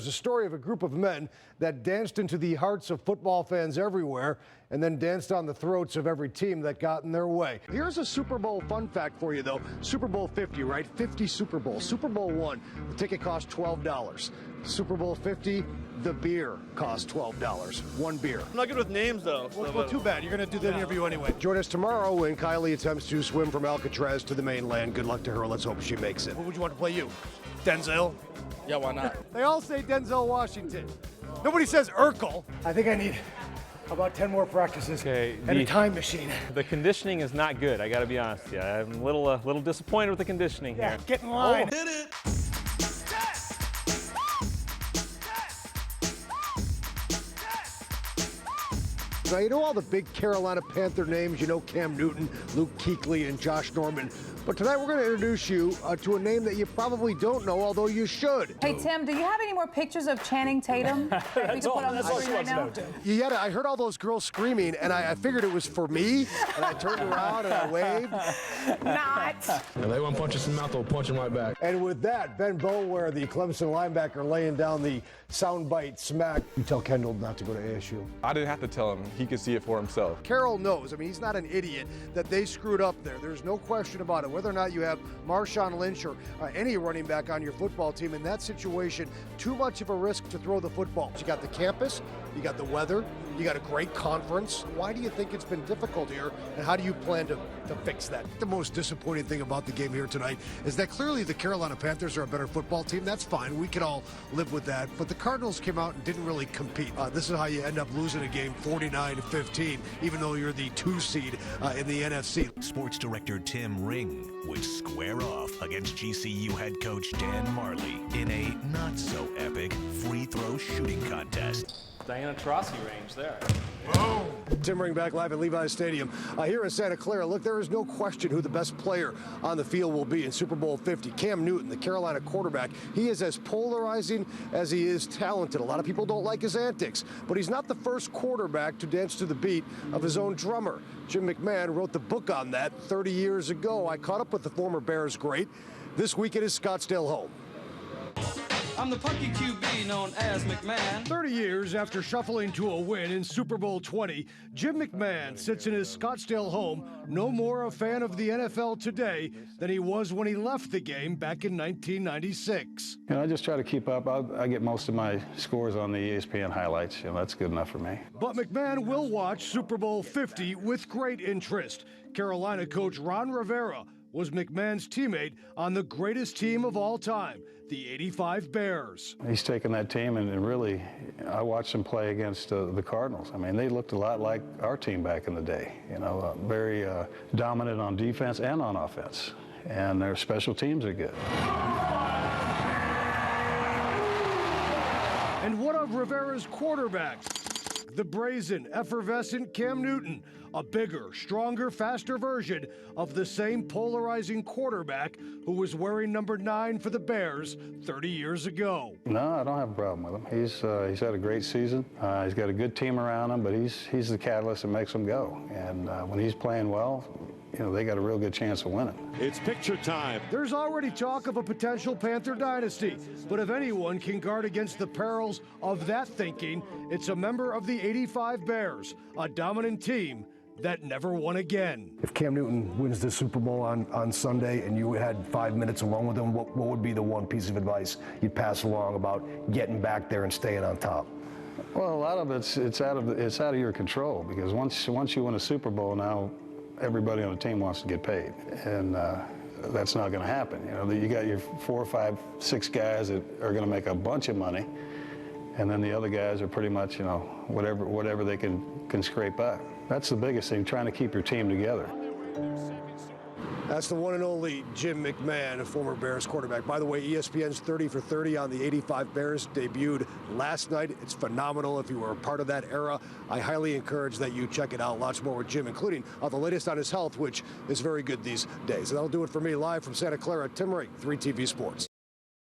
There's a story of a group of men that danced into the hearts of football fans everywhere and then danced on the throats of every team that got in their way. Here's a Super Bowl fun fact for you, though. Super Bowl 50, right? 50 Super Bowls. Super Bowl one, the ticket cost $12. Super Bowl 50, the beer cost $12. One beer. I'm not good with names, though. Well, too bad. You're going to do the interview anyway. Join us tomorrow when Kylie attempts to swim from Alcatraz to the mainland. Good luck to her. Let's hope she makes it. Who would you want to play you? Denzel? Yeah, why not? They all say Denzel Washington. Nobody says Urkel. I think I need about 10 more practices and a time machine. The conditioning is not good, I got to be honest with you. I'm a little disappointed with the conditioning here. Get in line. Did it! Now, you know all the big Carolina Panther names. You know Cam Newton, Luke Kuechly, and Josh Norman. But tonight we're going to introduce you to a name that you probably don't know, although you should. Hey, Tim, do you have any more pictures of Channing Tatum that we can put on the screen right now? I heard all those girls screaming, and I figured it was for me, and I turned around and I waved. Not. If they want to punch us in the mouth, they'll punch them right back. And with that, Ben Boulware, the Clemson linebacker, laying down the soundbite smack. You tell Kendall not to go to ASU. I didn't have to tell him. He could see it for himself. Carroll knows. I mean, he's not an idiot that they screwed up there. There's no question about it. Whether or not you have Marshawn Lynch or any running back on your football team, in that situation, too much of a risk to throw the football. You got the campus, you got the weather, you got a great conference. Why do you think it's been difficult here, and how do you plan to fix that? The most disappointing thing about the game here tonight is that clearly the Carolina Panthers are a better football team. That's fine. We can all live with that. But the Cardinals came out and didn't really compete. This is how you end up losing a game 49-15, even though you're the 2 seed in the NFC. Sports director Tim Ring would square off against GCU head coach Dan Marley in a not-so-epic free throw shooting contest. Diana Taurasi range there. Tim Ring back live at Levi's Stadium here in Santa Clara. Look, there is no question who the best player on the field will be in Super Bowl 50. Cam Newton, the Carolina quarterback. He is as polarizing as he is talented. A lot of people don't like his antics, but he's not the first quarterback to dance to the beat of his own drummer. Jim McMahon wrote the book on that 30 years ago. I caught up with the former Bears great this week at his Scottsdale home. I'm the punky QB known as McMahon. 30 years after shuffling to a win in Super Bowl 20, Jim McMahon sits in his Scottsdale home, no more a fan of the NFL today than he was when he left the game back in 1996. You know, I just try to keep up. I get most of my scores on the ESPN highlights. You know, that's good enough for me. But McMahon will watch Super Bowl 50 with great interest. Carolina coach Ron Rivera was McMahon's teammate on the greatest team of all time, the '85 Bears. He's taken that team and really, I watched him play against the Cardinals. I mean, they looked a lot like our team back in the day. You know, very dominant on defense and on offense. And their special teams are good. And what of Rivera's quarterbacks? The brazen, effervescent Cam Newton, a bigger, stronger, faster version of the same polarizing quarterback who was wearing number 9 for the Bears 30 years ago. No, I don't have a problem with him. He's had a great season. He's got a good team around him, but he's the catalyst that makes them go. And when he's playing well, you know, they got a real good chance of winning. It's picture time. There's already talk of a potential Panther dynasty, but if anyone can guard against the perils of that thinking, it's a member of the '85 Bears, a dominant team that never won again. If Cam Newton wins the Super Bowl on Sunday and you had 5 minutes alone with him, what would be the one piece of advice you'd pass along about getting back there and staying on top? Well, a lot of it's out of your control, because once you win a Super Bowl, now everybody on the team wants to get paid, and that's not going to happen. You know, you got your 4, 5, 6 guys that are going to make a bunch of money, and then the other guys are pretty much, you know, whatever they can scrape up. That's the biggest thing, trying to keep your team together. That's the one and only Jim McMahon, a former Bears quarterback. By the way, ESPN's 30 for 30 on the '85 Bears debuted last night. It's phenomenal. If you were a part of that era, I highly encourage that you check it out. Lots more with Jim, including the latest on his health, which is very good these days. And that'll do it for me live from Santa Clara. Tim Ring, 3TV Sports.